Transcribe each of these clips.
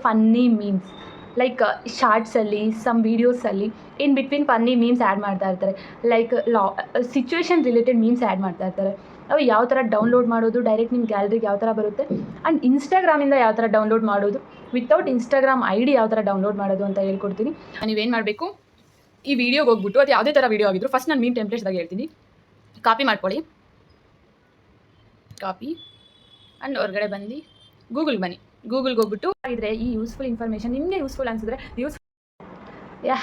Funny memes like ಶಾರ್ಟ್ಸಲ್ಲಿ some ವೀಡಿಯೋಸಲ್ಲಿ in between funny memes add ಮಾಡ್ತಾ ಇರ್ತಾರೆ. Like situation related memes add ಮಾಡ್ತಾ ಇರ್ತಾರೆ. ಅವು ಯಾವ ಥರ ಡೌನ್ಲೋಡ್ ಮಾಡೋದು, ಡೈರೆಕ್ಟ್ ನಿಮ್ಮ ಗ್ಯಾಲರಿಗೆ ಯಾವ ಥರ ಬರುತ್ತೆ, ಆ್ಯಂಡ್ ಇನ್ಸ್ಟಾಗ್ರಾಮಿಂದ ಯಾವ ಥರ ಡೌನ್ಲೋಡ್ ಮಾಡೋದು, ವಿತೌಟ್ ಇನ್ಸ್ಟಾಗ್ರಾಮ್ ID ಯಾವ ಥರ ಡೌನ್ಲೋಡ್ ಮಾಡೋದು ಅಂತ ಹೇಳ್ಕೊಡ್ತೀನಿ. ನೀವೇನು ಮಾಡಬೇಕು, ಈ ವಿಡಿಯೋಗೆ ಹೋಗ್ಬಿಟ್ಟು ಅದು ಯಾವುದೇ ಥರ ವಿಡಿಯೋ ಆಗಿದ್ರು ಫಸ್ಟ್ ನಾನು ಮೀಮ್ ಟೆಂಪ್ಲೇಟ್ಸ್ದಾಗ ಹೇಳ್ತೀನಿ. ಕಾಪಿ ಮಾಡ್ಕೊಳ್ಳಿ, ಕಾಪಿ ಆ್ಯಂಡ್ ಹೊರಗಡೆ ಬಂದು ಗೂಗಲ್ಗೆ ಬನ್ನಿ. ಗೂಗಲ್ಗೆ ಹೋಗ್ಬಿಟ್ಟು ಇದ್ರೆ ಈ ಯೂಸ್ಫುಲ್ ಇನ್ಫಾರ್ಮೇಷನ್ ನಿಮಗೆ ಯೂಸ್ಫುಲ್ ಅನಿಸಿದ್ರೆ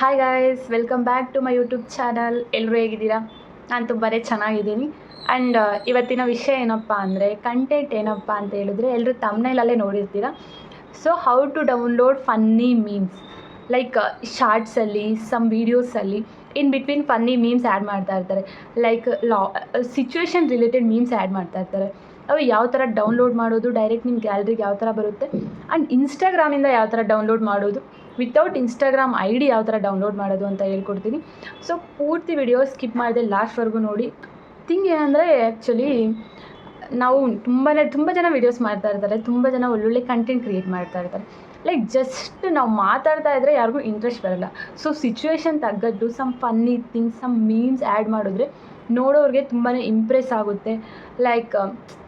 hi guys, welcome back to my YouTube channel. ಎಲ್ಲರೂ ಹೇಗಿದ್ದೀರಾ? ನಾನು ತುಂಬಾ ಚೆನ್ನಾಗಿದ್ದೀನಿ. ಆ್ಯಂಡ್ ಇವತ್ತಿನ ವಿಷಯ ಏನಪ್ಪ ಅಂದರೆ, ಕಂಟೆಂಟ್ ಏನಪ್ಪ ಅಂತ ಹೇಳಿದ್ರೆ ಎಲ್ಲರೂ ತಮ್ನೈಲಲ್ಲೇ ನೋಡಿರ್ತೀರ. So how to download funny memes like ಶಾರ್ಟ್ಸಲ್ಲಿ ಸಮ್ ವೀಡಿಯೋಸಲ್ಲಿ in between funny memes add ಮಾಡ್ತಾ ಇರ್ತಾರೆ. Like situation related memes add ಮಾಡ್ತಾ ಇರ್ತಾರೆ. ಅವು ಯಾವ ಥರ ಡೌನ್ಲೋಡ್ ಮಾಡೋದು, ಡೈರೆಕ್ಟ್ ನಿಮ್ಮ ಗ್ಯಾಲರಿಗೆ ಯಾವ ಥರ ಬರುತ್ತೆ, ಆ್ಯಂಡ್ ಇನ್ಸ್ಟಾಗ್ರಾಮಿಂದ ಯಾವ ಥರ ಡೌನ್ಲೋಡ್ ಮಾಡೋದು, ವಿತೌಟ್ ಇನ್ಸ್ಟಾಗ್ರಾಮ್ ID ಯಾವ ಥರ ಡೌನ್ಲೋಡ್ ಮಾಡೋದು ಅಂತ ಹೇಳ್ಕೊಡ್ತೀನಿ. ಸೊ ಪೂರ್ತಿ ವಿಡಿಯೋ ಸ್ಕಿಪ್ ಮಾಡಿದೆ ಲಾಸ್ಟ್ವರೆಗೂ ನೋಡಿ. ಥಿಂಗ್ ಏನಂದರೆ, ಆ್ಯಕ್ಚುಲಿ ನಾವು ತುಂಬ ಜನ ವೀಡಿಯೋಸ್ ಮಾಡ್ತಾ ಇರ್ತಾರೆ, ತುಂಬ ಜನ ಒಳ್ಳೊಳ್ಳೆ ಕಂಟೆಂಟ್ ಕ್ರಿಯೇಟ್ ಮಾಡ್ತಾ ಇರ್ತಾರೆ. ಲೈಕ್ ಜಸ್ಟ್ ನಾವು ಮಾತಾಡ್ತಾ ಇದ್ದರೆ ಯಾರಿಗೂ ಇಂಟ್ರೆಸ್ಟ್ ಬರೋಲ್ಲ. ಸೊ ಸಿಚುವೇಶನ್ ತగ్గಟ್ಟು some funny things, some memes add ಮಾಡಿದ್ರೆ ನೋಡೋರಿಗೆ ತುಂಬಾ ಇಂಪ್ರೆಸ್ ಆಗುತ್ತೆ. ಲೈಕ್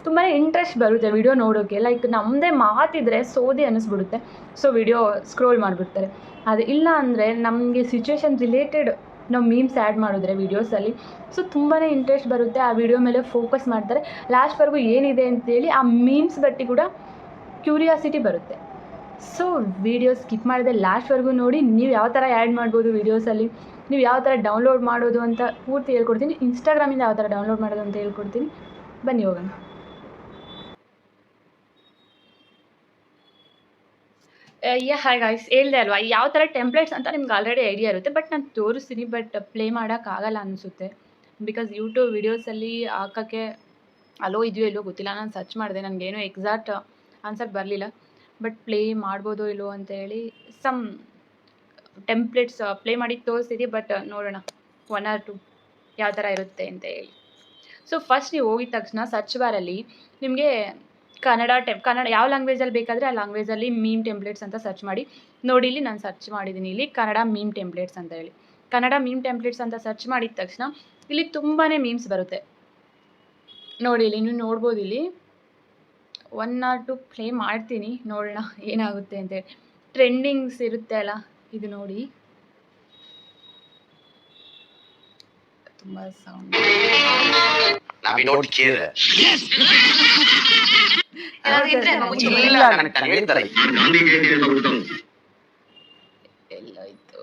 ತುಂಬಾ ಇಂಟ್ರೆಸ್ಟ್ ಬರುತ್ತೆ ವಿಡಿಯೋ ನೋಡೋಕ್ಕೆ. ಲೈಕ್ ನಮ್ಮದೇ ಮಾತಿದ್ರೆ ಸೋದಿ ಅನ್ನಿಸ್ಬಿಡುತ್ತೆ. ಸೊ ವಿಡಿಯೋ ಸ್ಕ್ರೋಲ್ ಮಾಡಿಬಿಡ್ತಾರೆ. ಅದು ಇಲ್ಲ ಅಂದರೆ ನಮಗೆ ಸಿಚುವೇಶನ್ ರಿಲೇಟೆಡ್ ನಾವು ಮೀಮ್ಸ್ ಆ್ಯಡ್ ಮಾಡಿದ್ರೆ ವೀಡಿಯೋಸಲ್ಲಿ ಸೊ ತುಂಬಾ ಇಂಟ್ರೆಸ್ಟ್ ಬರುತ್ತೆ. ಆ ವಿಡಿಯೋ ಮೇಲೆ ಫೋಕಸ್ ಮಾಡ್ತಾರೆ. ಲಾಸ್ಟ್ವರೆಗೂ ಏನಿದೆ ಅಂತೇಳಿ ಆ ಮೀಮ್ಸ್ ಬಟ್ಟಿ ಕೂಡ ಕ್ಯೂರಿಯಾಸಿಟಿ ಬರುತ್ತೆ. ಸೊ ವಿಡಿಯೋ ಸ್ಕಿಪ್ ಮಾಡಿದೆ ಲಾಸ್ಟ್ವರೆಗೂ ನೋಡಿ. ನೀವು ಯಾವ ಥರ ಆ್ಯಡ್ ಮಾಡ್ಬೋದು ವೀಡಿಯೋಸಲ್ಲಿ, ನೀವು ಯಾವ ಥರ ಡೌನ್ಲೋಡ್ ಮಾಡೋದು ಅಂತ ಪೂರ್ತಿ ಹೇಳ್ಕೊಡ್ತೀನಿ. ಇನ್ಸ್ಟಾಗ್ರಾಮಿಂದ ಯಾವ ಥರ ಡೌನ್ಲೋಡ್ ಮಾಡೋದು ಅಂತ ಹೇಳ್ಕೊಡ್ತೀನಿ. ಬನ್ನಿ ಹೋಗೋಣ. ಹಾಯ್ ಗಾಯ್ಸ್, ಹೇಳ್ದೆ ಅಲ್ವಾ ಯಾವ ಥರ ಟೆಂಪ್ಲೇಟ್ಸ್ ಅಂತ ನಿಮ್ಗೆ ಆಲ್ರೆಡಿ ಐಡಿಯಾ ಇರುತ್ತೆ. ಬಟ್ ನಾನು ತೋರಿಸ್ತೀನಿ, ಬಟ್ ಪ್ಲೇ ಮಾಡೋಕ್ಕಾಗಲ್ಲ ಅನಿಸುತ್ತೆ. ಬಿಕಾಸ್ ಯೂಟ್ಯೂಬ್ ವೀಡಿಯೋಸಲ್ಲಿ ಹಾಕೋಕ್ಕೆ ಅಲೋ ಇದೆಯೋ ಇಲ್ಲೋ ಗೊತ್ತಿಲ್ಲ. ನಾನು ಸರ್ಚ್ ಮಾಡಿದೆ, ನನಗೇನೋ ಎಕ್ಸಾಕ್ಟ್ ಆನ್ಸರ್ ಬರಲಿಲ್ಲ. ಬಟ್ ಪ್ಲೇ ಮಾಡ್ಬೋದೋ ಇಲ್ಲೋ ಅಂತೇಳಿ ಸಮ್ ಟೆಂಪ್ಲೇಟ್ಸ್ ಪ್ಲೇ ಮಾಡಿ ತೋರಿಸ್ತಿದ್ದೆ. ಬಟ್ ನೋಡೋಣ 1 or 2 ಯಾವ ಥರ ಇರುತ್ತೆ ಅಂತ ಹೇಳಿ. ಸೊ ಫಸ್ಟ್ ನೀವು ಹೋಗಿದ ತಕ್ಷಣ ಸರ್ಚ್ ಬಾರಲ್ಲಿ ನಿಮಗೆ ಕನ್ನಡ ಯಾವ ಲ್ಯಾಂಗ್ವೇಜಲ್ಲಿ ಬೇಕಾದರೆ ಆ ಲ್ಯಾಂಗ್ವೇಜಲ್ಲಿ ಮೀಮ್ ಟೆಂಪ್ಲೇಟ್ಸ್ ಅಂತ ಸರ್ಚ್ ಮಾಡಿ ನೋಡಿ. ಇಲ್ಲಿ ನಾನು ಸರ್ಚ್ ಮಾಡಿದ್ದೀನಿ, ಇಲ್ಲಿ ಕನ್ನಡ ಮೀಮ್ ಟೆಂಪ್ಲೇಟ್ಸ್ ಅಂತ ಹೇಳಿ. ಕನ್ನಡ ಮೀಮ್ ಟೆಂಪ್ಲೇಟ್ಸ್ ಅಂತ ಸರ್ಚ್ ಮಾಡಿದ ತಕ್ಷಣ ಇಲ್ಲಿ ತುಂಬಾ ಮೀಮ್ಸ್ ಬರುತ್ತೆ ನೋಡಿ. ಇಲ್ಲಿ ನೀವು ನೋಡ್ಬೋದು, ಇಲ್ಲಿ 1 or 2 ಪ್ಲೇ ಮಾಡ್ತೀನಿ, ನೋಡೋಣ ಏನಾಗುತ್ತೆ ಅಂತೇಳಿ. ಟ್ರೆಂಡಿಂಗ್ಸ್ ಇರುತ್ತೆ ಅಲ್ಲ, ಇದು ನೋಡಿ. ತುಂಬ ಸೌಂಡ್ ಎಲ್ಲೋಯ್ತು.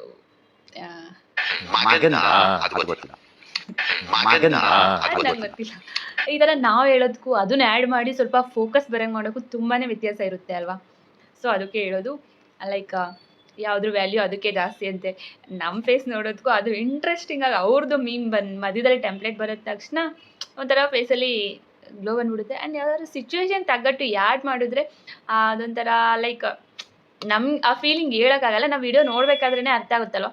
ಗೊತ್ತಿಲ್ಲ. ಈ ಥರ ನಾವು ಹೇಳೋದಕ್ಕೂ ಅದನ್ನ ಆ್ಯಡ್ ಮಾಡಿ ಸ್ವಲ್ಪ ಫೋಕಸ್ ಬರೋಂಗೆ ಮಾಡೋಕ್ಕೂ ತುಂಬಾ ವ್ಯತ್ಯಾಸ ಇರುತ್ತೆ ಅಲ್ವಾ. ಸೊ ಅದಕ್ಕೆ ಹೇಳೋದು, ಲೈಕ್ ಯಾವುದ್ರ ವ್ಯಾಲ್ಯೂ ಅದಕ್ಕೆ ಜಾಸ್ತಿ ಅಂತೆ. ನಮ್ಮ ಫೇಸ್ ನೋಡೋದಕ್ಕೂ ಅದು ಇಂಟ್ರೆಸ್ಟಿಂಗಾಗಿ ಅವ್ರದ್ದು ಮೀಮ್ ಮಧ್ಯದಲ್ಲಿ ಟೆಂಪ್ಲೇಟ್ ಬರೋದ ತಕ್ಷಣ ಒಂಥರ ಫೇಸಲ್ಲಿ ಗ್ಲೋ ಬಂದುಬಿಡುತ್ತೆ. ಆ್ಯಂಡ್ ಯಾವ್ದಾದ್ರು ಸಿಚುವೇಶನ್ ತగ్గಟ್ಟು ಆ್ಯಡ್ ಮಾಡಿದ್ರೆ ಅದೊಂಥರ ಲೈಕ್ ನಮ್ಗೆ ಆ ಫೀಲಿಂಗ್ ಹೇಳೋಕ್ಕಾಗಲ್ಲ. ನಾವು ವಿಡಿಯೋ ನೋಡಬೇಕಾದ್ರೇ ಅರ್ಥ ಆಗುತ್ತಲ್ವ,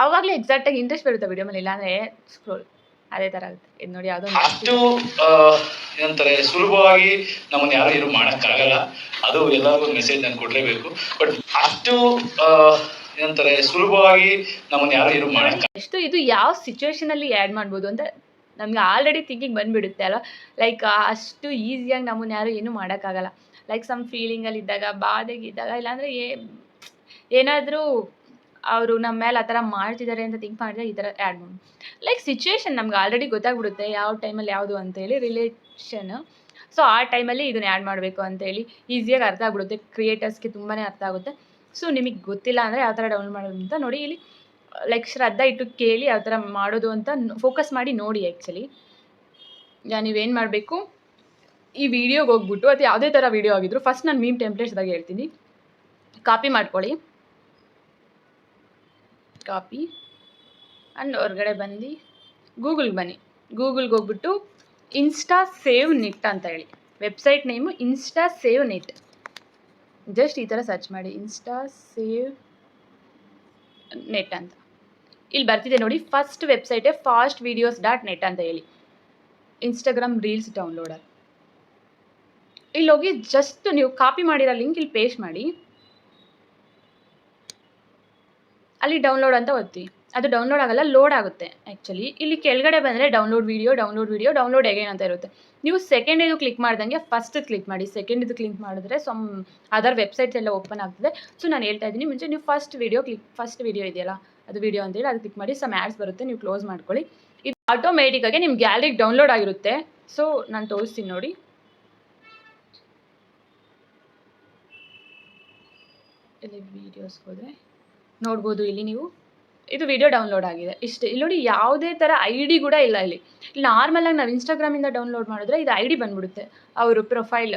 ಆವಾಗಲೇ ಎಕ್ಸಾಕ್ಟಾಗಿ ಇಂಟ್ರೆಸ್ಟ್ ಬರುತ್ತೆ ವಿಡಿಯೋ ಮೇಲೆ. ಇಲ್ಲಾಂದರೆ ಸ್ಕ್ರೋಲ್ ಅದೇ ಥರ ಆಗುತ್ತೆ. ಇದು ನೋಡಿ, ಯಾವುದೋ ಅಷ್ಟು ಏನಂತಾರೆ ಸುಲಭವಾಗಿ ನಮ್ಮನ್ನು ಯಾರು ಏನು ಮಾಡೋಕ್ಕಾಗಲ್ಲ. ಅದು ಎಲ್ಲರಿಗೂ ಮೆಸೇಜ್ ನಾನು ಕೊಡಲೇಬೇಕು. ಬಟ್ ಅಷ್ಟು ಏನಂತಾರೆ ಸುಲಭವಾಗಿ ನಮ್ಮನ್ನು ಯಾರು ಏನು ಮಾಡೋಕ್ಕೆ ಎಷ್ಟು ಇದು ಯಾವ ಸಿಚುವೇಶನಲ್ಲಿ ಆ್ಯಡ್ ಮಾಡ್ಬೋದು ಅಂತ ನಮ್ಗೆ ಆಲ್ರೆಡಿ ಥಿಂಕಿಂಗ್ ಬಂದುಬಿಡುತ್ತೆ ಅಲ್ವ. ಲೈಕ್ ಅಷ್ಟು ಈಸಿಯಾಗಿ ನಮ್ಮನ್ನು ಯಾರು ಏನೂ ಮಾಡೋಕ್ಕಾಗಲ್ಲ. ಲೈಕ್ ಸಮ್ ಫೀಲಿಂಗಲ್ಲಿದ್ದಾಗ, ಬಾಧೆಗಿದ್ದಾಗ, ಇಲ್ಲಾಂದರೆ ಏನಾದರೂ ಅವರು ನಮ್ಮ ಮೇಲೆ ಆ ಥರ ಮಾಡ್ತಿದ್ದಾರೆ ಅಂತ ಥಿಂಕ್ ಮಾಡಿದ್ರೆ ಈ ಥರ ಆ್ಯಡ್ ಮಾಡಿ. ಲೈಕ್ ಸಿಚುವೇಶನ್ ನಮ್ಗೆ ಆಲ್ರೆಡಿ ಗೊತ್ತಾಗ್ಬಿಡುತ್ತೆ ಯಾವ ಟೈಮಲ್ಲಿ ಯಾವುದು ಅಂತೇಳಿ, ರಿಲೇಷನ್. ಸೊ ಆ ಟೈಮಲ್ಲಿ ಇದನ್ನ ಆ್ಯಡ್ ಮಾಡಬೇಕು ಅಂತೇಳಿ ಈಸಿಯಾಗಿ ಅರ್ಥ ಆಗ್ಬಿಡುತ್ತೆ. ಕ್ರಿಯೇಟರ್ಸ್ಗೆ ತುಂಬಾ ಅರ್ಥ ಆಗುತ್ತೆ. ಸೊ ನಿಮಗೆ ಗೊತ್ತಿಲ್ಲ ಅಂದರೆ ಯಾವ ಥರ ಡೌನ್ಲೋಡ್ ಮಾಡೋದು ಅಂತ ನೋಡಿ. ಇಲ್ಲಿ ಲೈಕ್ ಶ್ರದ್ಧಾ ಇಟ್ಟು ಕೇಳಿ ಯಾವ ಥರ ಮಾಡೋದು ಅಂತ ಫೋಕಸ್ ಮಾಡಿ ನೋಡಿ. ಆ್ಯಕ್ಚುಲಿ ನೀವೇನು ಮಾಡಬೇಕು, ಈ ವಿಡಿಯೋಗೆ ಹೋಗ್ಬಿಟ್ಟು ಅದು ಯಾವುದೇ ಥರ ವಿಡಿಯೋ ಆಗಿದ್ರು ಫಸ್ಟ್ ನಾನು ಮೀಮ್ ಟೆಂಪ್ಲೇಟ್ಸ್ದಾಗ ಹೇಳ್ತೀನಿ. ಕಾಪಿ ಮಾಡ್ಕೊಳ್ಳಿ, ಕಾಪಿ ಆ್ಯಂಡ್ ಹೊರಗಡೆ ಬಂದು ಗೂಗಲ್ಗೆ ಬನ್ನಿ. ಗೂಗಲ್ಗೆ ಹೋಗ್ಬಿಟ್ಟು ಇನ್ಸ್ಟಾ ಸೇವ್ ನೆಟ್ ಅಂತ ಹೇಳಿ, website name insta save net. Just ಈ ಥರ ಸರ್ಚ್ ಮಾಡಿ, ಇನ್ಸ್ಟಾ ಸೇವ್ ನೆಟ್ ಅಂತ. ಇಲ್ಲಿ ಬರ್ತಿದೆ ನೋಡಿ, ಫಸ್ಟ್ ವೆಬ್ಸೈಟೇ fastvideos.net ಅಂತ ಹೇಳಿ, ಇನ್ಸ್ಟಾಗ್ರಾಮ್ ರೀಲ್ಸ್ ಡೌನ್ಲೋಡರ್. ಇಲ್ಲಿ ಹೋಗಿ ಜಸ್ಟ್ ನೀವು ಕಾಪಿ ಮಾಡಿರೋ ಲಿಂಕ್ ಇಲ್ಲಿ ಪೇಸ್ಟ್ ಮಾಡಿ. ಅಲ್ಲಿ ಡೌನ್ಲೋಡ್ ಅಂತ ಒತ್ತಿ. ಅದು ಡೌನ್ಲೋಡ್ ಆಗಲ್ಲ, ಲೋಡ್ ಆಗುತ್ತೆ ಆ್ಯಕ್ಚುಲಿ. ಇಲ್ಲಿ ಕೆಳಗಡೆ ಬಂದರೆ ಡೌನ್ಲೋಡ್ ವಿಡಿಯೋ, ಡೌನ್ಲೋಡ್ ಅಗೈನ್ ಅಂತ ಇರುತ್ತೆ. ನೀವು ಸೆಕೆಂಡ್ ಕ್ಲಿಕ್ ಮಾಡ್ದಂಗೆ ಫಸ್ಟ್ ಕ್ಲಿಕ್ ಮಾಡಿ. ಸೆಕೆಂಡ್ ಕ್ಲಿಕ್ ಮಾಡಿದ್ರೆ ಅದರ್ ವೆಬ್ಸೈಟ್ಸ್ ಎಲ್ಲ ಓಪನ್ ಆಗ್ತದೆ. ಸೊ ನಾನು ಹೇಳ್ತಾ ಇದ್ದೀನಿ, ಮುಂಚೆ ನೀವು ಫಸ್ಟ್ ವಿಡಿಯೋ ಇದೆಯಲ್ಲ, ಅದು ವಿಡಿಯೋ ಅಂತೇಳಿ ಅದು ಕ್ಲಿಕ್ ಮಾಡಿ. ಆ್ಯಡ್ಸ್ ಬರುತ್ತೆ, ನೀವು ಕ್ಲೋಸ್ ಮಾಡ್ಕೊಳ್ಳಿ. ಇದು ಆಟೋಮೆಟಿಕ್ಕಾಗಿ ನಿಮ್ಮ ಗ್ಯಾಲರಿಗೆ ಡೌನ್ಲೋಡ್ ಆಗಿರುತ್ತೆ. ಸೊ ನಾನು ತೋರಿಸ್ತೀನಿ ನೋಡಿ. ಇಲ್ಲಿ ವೀಡಿಯೋಸ್ಗೆ ಹೋದರೆ ನೋಡ್ಬೋದು, ಇಲ್ಲಿ ನೀವು ಇದು ವಿಡಿಯೋ ಡೌನ್ಲೋಡ್ ಆಗಿದೆ ಇಷ್ಟೇ. ಇಲ್ಲಿ ನೋಡಿ, ಯಾವುದೇ ಥರ ID ಕೂಡ ಇಲ್ಲ. ಇಲ್ಲಿ ನಾರ್ಮಲಾಗಿ ನಾವು ಇನ್ಸ್ಟಾಗ್ರಾಮಿಂದ ಡೌನ್ಲೋಡ್ ಮಾಡಿದ್ರೆ ಇದು ID ಬಂದ್ಬಿಡುತ್ತೆ, ಅವರು ಪ್ರೊಫೈಲ್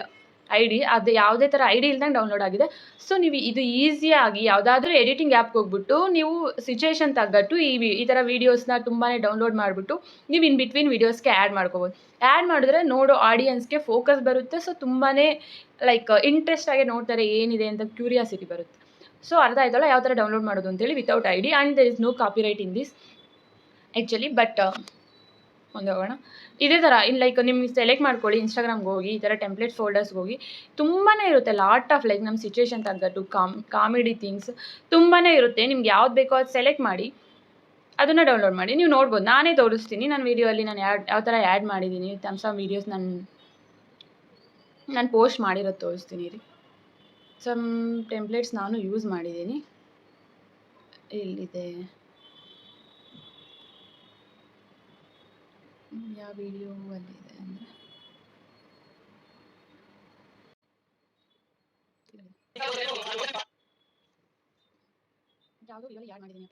ID. ಅದು ಯಾವುದೇ ಥರ ID ಇಲ್ದಂಗೆ ಡೌನ್ಲೋಡ್ ಆಗಿದೆ. ಸೊ ನೀವು ಇದು ಈಸಿಯಾಗಿ ಯಾವುದಾದ್ರೂ ಎಡಿಟಿಂಗ್ ಆ್ಯಪ್ಗೆ ಹೋಗ್ಬಿಟ್ಟು ನೀವು ಸಿಚುವೇಶನ್ ತగ్గಟ್ಟು ಈ ಥರ ವೀಡಿಯೋಸ್ನ ತುಂಬಾ ಡೌನ್ಲೋಡ್ ಮಾಡಿಬಿಟ್ಟು ನೀವು ಇನ್ ಬಿಟ್ವೀನ್ ವೀಡಿಯೋಸ್ಗೆ ಆ್ಯಡ್ ಮಾಡ್ಕೋಬೋದು. ಆ್ಯಡ್ ಮಾಡಿದ್ರೆ ನೋಡೋ ಆಡಿಯನ್ಸ್ಗೆ ಫೋಕಸ್ ಬರುತ್ತೆ. ಸೊ ತುಂಬಾ ಲೈಕ್ ಇಂಟ್ರೆಸ್ಟ್ ಆಗಿ ನೋಡ್ತಾರೆ, ಏನಿದೆ ಅಂತ ಕ್ಯೂರಿಯಾಸಿಟಿ ಬರುತ್ತೆ. ಸೊ ಅರ್ಥ ಆಯ್ತಲ್ಲ ಯಾವ ಥರ ಡೌನ್ಲೋಡ್ ಮಾಡೋದು ಅಂತೇಳಿ, without ID. And there is no copyright in this actually. But ಮುಂದೆ ಹೋಗೋಣ. ಇದೇ ಥರ ಲೈಕ್ ನಿಮ್ಗೆ ಸೆಲೆಕ್ಟ್ ಮಾಡ್ಕೊಳ್ಳಿ. ಇನ್ಸ್ಟಾಗ್ರಾಮ್ಗೆ ಹೋಗಿ, ಈ ಥರ ಟೆಂಪ್ಲೇಟ್ ಫೋಲ್ಡರ್ಸ್ಗೆ ಹೋಗಿ, ತುಂಬಾ ಇರುತ್ತೆ. ಲಾಟ್ ಆಫ್ ಲೈಕ್ ನಮ್ಮ ಸಿಚುವೇಶನ್ ತగ్గಟ್ಟು ಕಾಮಿಡಿ ಥಿಂಗ್ಸ್ ತುಂಬಾ ಇರುತ್ತೆ. ನಿಮ್ಗೆ ಯಾವ್ದು ಬೇಕೋ ಅದು ಸೆಲೆಕ್ಟ್ ಮಾಡಿ, ಅದನ್ನು ಡೌನ್ಲೋಡ್ ಮಾಡಿ. ನೀವು ನೋಡ್ಬೋದು, ನಾನೇ ತೋರಿಸ್ತೀನಿ. ನನ್ನ ವೀಡಿಯೋಲ್ಲಿ ನಾನು ಯಾವ ಥರ ಆ್ಯಡ್ ಮಾಡಿದ್ದೀನಿ. ಸಮ್ ವೀಡಿಯೋಸ್ ನಾನು ಪೋಸ್ಟ್ ಮಾಡಿರೋದು ತೋರಿಸ್ತೀನಿ ರೀ. ಸಮ್ ಟೆಂಪ್ಲೇಟ್ಸ್ ನಾನು ಯೂಸ್ ಮಾಡಿದ್ದೀನಿ. ಇಲ್ಲಿದೆ ಯಾವ ವಿಡಿಯೋ ಅಲ್ಲಿದೆ ಅಂದರೆ ಯಾವುದೋ ವಿಡಿಯೋ ಯಾಡ್ ಮಾಡಿದ್ದೀನಿ.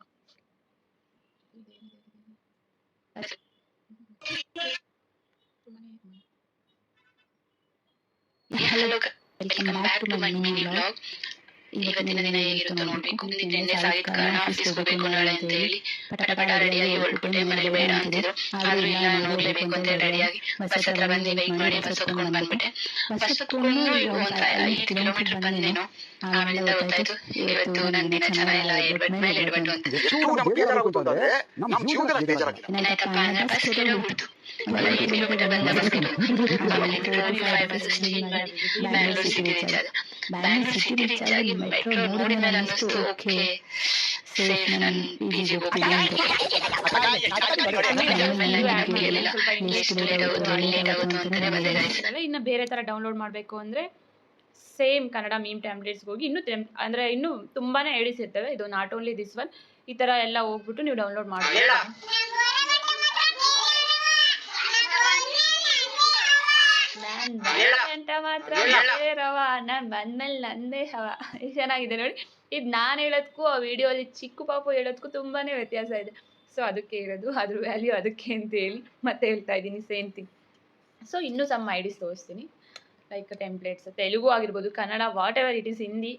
Welcome back to my mini vlog. ಇವತ್ತಿನ ದಿನ ಹೇಗಿರುತ್ತೋ ನೋಡಬೇಕು. ನಿನ್ನೆ ಸಾಯಿದ ಕಾರಣ ಆಫೀಸ್ಗೆ ಹೋಗಬೇಕು ನಾಳೆ ಅಂತ ಹೇಳಿ ಪಟ ರೆಡಿಯಾಗಿ ಹೊರಟ್ಬಿಟ್ಟೆ. ಮನೇಲಿ ಬೇಡ ಅಂತಿದ್ರು, ಆದರೂ ಇಲ್ಲ ನಾನು ಹೋಗಲೇಬೇಕು ಅಂತ ರೆಡಿಯಾಗಿ ಬಸ್ ಹತ್ರ ಬಂದು ವೆಯ್ಟ್ ಮಾಡಿ ಬಸ್ ಹತ್ಕೊಂಡು ಬಂದ್ಬಿಟ್ಟೆ. ಬಸ್ ಹತ್ಕೊಂಡು ಒಂದು 5 ಕಿಲೋಮೀಟರ್ ಬಂದೇನೋ. ಆಮೇಲೆ ಗೊತ್ತಾಯ್ತು ಇವತ್ತು ನನ್ನ ದಿನ ಚೆನ್ನಾಗಿಲ್ಲ, ಎಡ್ವಟ್ ಮೇಲೆ ಎಡ್ವಟ್ ಅಂತ. ಏನಾಯ್ತಪ್ಪ ಅಂದ್ರೆ ಬಸ್ ಹೋಗ್ಬಿಡ್ತು. 5 ಕಿಲೋಮೀಟರ್ ಬಂದ ಬಸ್ ಆಮೇಲೆ 4 to 5 ಬಸ್ ಚೇಂಜ್ ಮಾಡಿ ಬ್ಯಾಂಗ್ಳೂರ್ ಸಿಟಿ ರೀಚ್ ಆದ. ಬ್ಯಾಂಗ್ಳೂರ್ ಸಿಟಿ ರೀಚ್ ಆಗಿ ಮೆಟ್ರೋ ನೋಡಿದ ಮೇಲೆ ಅನ್ನಿಸ್ತು, ಓಕೆ ಸೇಫ್, ನನ್ನ PG ಹೋಗ್ತೀನಿ ಅಂತ. ಇನ್ನು ಬೇರೆ ಥರ ಡೌನ್ಲೋಡ್ ಮಾಡಬೇಕು ಅಂದರೆ ಸೇಮ್ ಕನ್ನಡ ಮೀಮ್ ಟ್ಯಾಬ್ಲೆಟ್ಸ್ಗೆ ಹೋಗಿ ಇನ್ನೂ ತುಂಬಾ ಐಡಿಸ್ ಇರ್ತವೆ. ಇದು ನಾಟ್ ಓನ್ಲಿ ದಿಸ್ ಒನ್. ಈ ಥರ ಎಲ್ಲ ಹೋಗ್ಬಿಟ್ಟು ನೀವು ಡೌನ್ಲೋಡ್ ಮಾಡಬೇಕು. ಅಂತ ಮಾತ್ರ ರವ ನಾನು ಬಂದ್ಮೇಲೆ ನಂದೇ ಹವ. ಚೆನ್ನಾಗಿದೆ ನೋಡಿ. ಇದು ನಾನು ಹೇಳೋದಕ್ಕೂ ಆ ವಿಡಿಯೋಲಿ ಚಿಕ್ಕ ಪಾಪು ಹೇಳೋದಕ್ಕೂ ತುಂಬಾ ವ್ಯತ್ಯಾಸ ಇದೆ. ಸೊ ಅದಕ್ಕೆ ಹೇಳೋದು, ಅದ್ರ ವ್ಯಾಲ್ಯೂ ಅದಕ್ಕೆ ಅಂತ ಹೇಳಿ ಮತ್ತೆ ಹೇಳ್ತಾ ಇದ್ದೀನಿ, ಸೇಮ್ ಥಿಂಗ್. ಸೊ ಇನ್ನೂ ಸಮ್ ಐಡಿಸ್ ತೋರಿಸ್ತೀನಿ. ಲೈಕ್ ಟೆಂಪ್ಲೇಟ್ಸ್ ತೆಲುಗು ಆಗಿರ್ಬೋದು, Kannada, what ever it is, Hindi,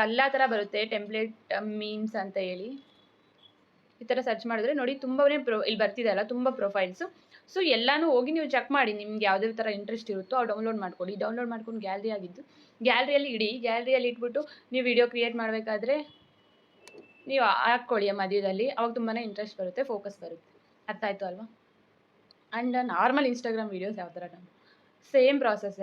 ಎಲ್ಲ ಥರ ಬರುತ್ತೆ. ಟೆಂಪ್ಲೇಟ್ ಮೀಮ್ಸ್ ಅಂತ ಹೇಳಿ ಈ ಥರ ಸರ್ಚ್ ಮಾಡಿದ್ರೆ ನೋಡಿ ತುಂಬಾ ಇಲ್ಲಿ ಬರ್ತಿದೆ ಅಲ್ಲ, ತುಂಬ ಪ್ರೊಫೈಲ್ಸು. ಸೊ ಎಲ್ಲನೂ ಹೋಗಿ ನೀವು ಚೆಕ್ ಮಾಡಿ, ನಿಮ್ಗೆ ಯಾವುದೇ ಥರ ಇಂಟ್ರೆಸ್ಟ್ ಇರುತ್ತೋ ಅವ್ರು ಡೌನ್ಲೋಡ್ ಮಾಡ್ಕೊಳ್ಳಿ. ಡೌನ್ಲೋಡ್ ಮಾಡ್ಕೊಂಡು ಗ್ಯಾಲರಿ ಆಗಿದ್ದು ಗ್ಯಾಲರಿಯಲ್ಲಿ ಇಡಿ. ಗ್ಯಾಲರಿಯಲ್ಲಿ ಇಟ್ಬಿಟ್ಟು ನೀವು ವಿಡಿಯೋ ಕ್ರಿಯೇಟ್ ಮಾಡಬೇಕಾದ್ರೆ ನೀವು ಹಾಕ್ಕೊಳ್ಳಿ ಮಧ್ಯದಲ್ಲಿ. ಅವಾಗ ತುಂಬಾ ಇಂಟ್ರೆಸ್ಟ್ ಬರುತ್ತೆ, ಫೋಕಸ್ ಬರುತ್ತೆ. ಅರ್ಥ ಆಯಿತು ಅಲ್ವಾ? ಆ್ಯಂಡ್ ನಾರ್ಮಲ್ ಇನ್ಸ್ಟಾಗ್ರಾಮ್ ವೀಡಿಯೋಸ್ ಯಾವ ಥರ ಸೇಮ್ ಪ್ರಾಸೆಸ್.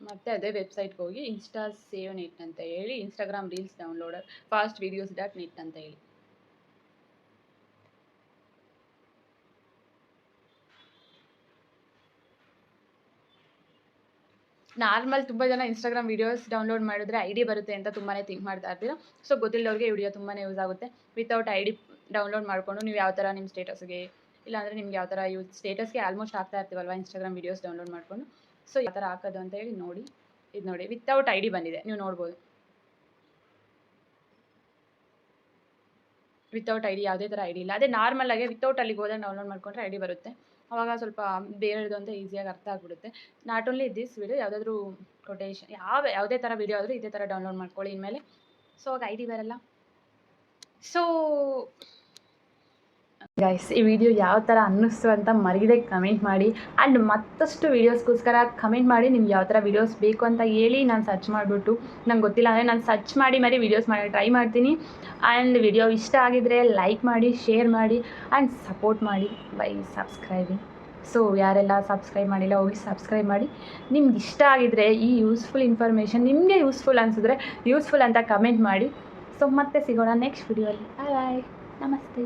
ಮತ್ತು ಅದೇ ವೆಬ್ಸೈಟ್ಗೆ ಹೋಗಿ ಇನ್ಸ್ಟಾ ಸೇವ್ ನೆಟ್ ಅಂತ ಹೇಳಿ, Instagram reels downloader fast videos .net ಅಂತ ಹೇಳಿ. ನಾರ್ಮಲ್ ತುಂಬ ಜನ ಇನ್ಸ್ಟಾಗ್ರಾಮ್ ವೀಡಿಯೋಸ್ ಡೌನ್ಲೋಡ್ ಮಾಡಿದ್ರೆ ID ಬರುತ್ತೆ ಅಂತ ತುಂಬಾ ಥಿಂಕ್ ಮಾಡ್ತಾ ಇರ್ತೀರ. ಸೊ ಗೊತ್ತಿಲ್ಲದವ್ರಿಗೆ ವಿಡಿಯೋ ತುಂಬಾ ಯೂಸ್ ಆಗುತ್ತೆ. ವಿತೌಟ್ ID ಡೌನ್ಲೋಡ್ ಮಾಡಿಕೊಂಡು ನೀವು ಯಾವ ಥರ ನಿಮ್ಮ ಸ್ಟೇಟಸ್ಗೆ, ಇಲ್ಲಾಂದರೆ ನಿಮ್ಗೆ ಯಾವ ಥರ ಸ್ಟೇಟಸ್ಗೆ ಆಲ್ಮೋಸ್ಟ್ ಹಾಕ್ತಾ ಇರ್ತೀವಲ್ವ ಇನ್ಸ್ಟಾಗ್ರಾಮ್ ವೀಡಿಯೋಸ್ ಡೌನ್ಲೋಡ್ ಮಾಡಿಕೊಂಡು. ಸೊ ಯಾವ ಥರ ಹಾಕೋದು ಅಂತ ಹೇಳಿ ನೋಡಿ. ಇದು ನೋಡಿ, ವಿತೌಟ್ ID ಬಂದಿದೆ, ನೀವು ನೋಡ್ಬೋದು. ವಿತೌಟ್ ID, ಯಾವುದೇ ಥರ ID ಇಲ್ಲ. ಅದೇ ನಾರ್ಮಲಾಗೆ ವಿತೌಟ್ ಅಲ್ಲಿಗೆ ಹೋದಾಗ ಡೌನ್ಲೋಡ್ ಮಾಡ್ಕೊಂಡ್ರೆ ID ಬರುತ್ತೆ. ಆವಾಗ ಸ್ವಲ್ಪ ಬೇರೆದು ಅಂತ ಈಸಿಯಾಗಿ ಅರ್ಥ ಆಗಿಬಿಡುತ್ತೆ. ನಾಟ್ ಓನ್ಲಿ ದಿಸ್ ವಿಡಿಯೋ, ಯಾವುದಾದ್ರೂ ಕೊಟೇಶನ್ ಯಾವುದೇ ಥರ ವಿಡಿಯೋ ಆದರೂ ಇದೇ ಥರ ಡೌನ್ಲೋಡ್ ಮಾಡ್ಕೊಳ್ಳಿ ಇನ್ಮೇಲೆ. ಸೊ ಆಗ ID ಬರಲ್ಲ. ಸೊ ಗೈಸ್, ಈ ವಿಡಿಯೋ ಯಾವ ಥರ ಅನ್ನಿಸ್ತು ಅಂತ ಮರೀದೆ ಕಮೆಂಟ್ ಮಾಡಿ. ಆ್ಯಂಡ್ ಮತ್ತಷ್ಟು ವೀಡಿಯೋಸ್ಗೋಸ್ಕರ ಕಮೆಂಟ್ ಮಾಡಿ. ನಿಮ್ಗೆ ಯಾವ ಥರ ವೀಡಿಯೋಸ್ ಬೇಕು ಅಂತ ಹೇಳಿ ನಾನು ಸರ್ಚ್ ಮಾಡಿಬಿಟ್ಟು, ನಂಗೆ ಗೊತ್ತಿಲ್ಲ ಅಂದರೆ ನಾನು ಸರ್ಚ್ ಮಾಡಿ ವೀಡಿಯೋಸ್ ಮಾಡೋಕ್ಕೆ ಟ್ರೈ ಮಾಡ್ತೀನಿ. ಆ್ಯಂಡ್ ವಿಡಿಯೋ ಇಷ್ಟ ಆಗಿದರೆ ಲೈಕ್ ಮಾಡಿ, ಶೇರ್ ಮಾಡಿ ಆ್ಯಂಡ್ ಸಪೋರ್ಟ್ ಮಾಡಿ ಬೈ ಸಬ್ಸ್ಕ್ರೈಬಿಂಗ್. ಸೊ ಯಾರೆಲ್ಲ ಸಬ್ಸ್ಕ್ರೈಬ್ ಮಾಡಿಲ್ಲ ಹೋಗಿ ಸಬ್ಸ್ಕ್ರೈಬ್ ಮಾಡಿ. ನಿಮ್ಗೆ ಇಷ್ಟ ಆಗಿದರೆ ಈ ಯೂಸ್ಫುಲ್ ಇನ್ಫಾರ್ಮೇಷನ್ ನಿಮಗೆ ಯೂಸ್ಫುಲ್ ಅನಿಸಿದ್ರೆ ಯೂಸ್ಫುಲ್ ಅಂತ ಕಮೆಂಟ್ ಮಾಡಿ. ಸೊ ಮತ್ತೆ ಸಿಗೋಣ ನೆಕ್ಸ್ಟ್ ವಿಡಿಯೋಲಿ. ಬಾಯ್, ನಮಸ್ತೆ.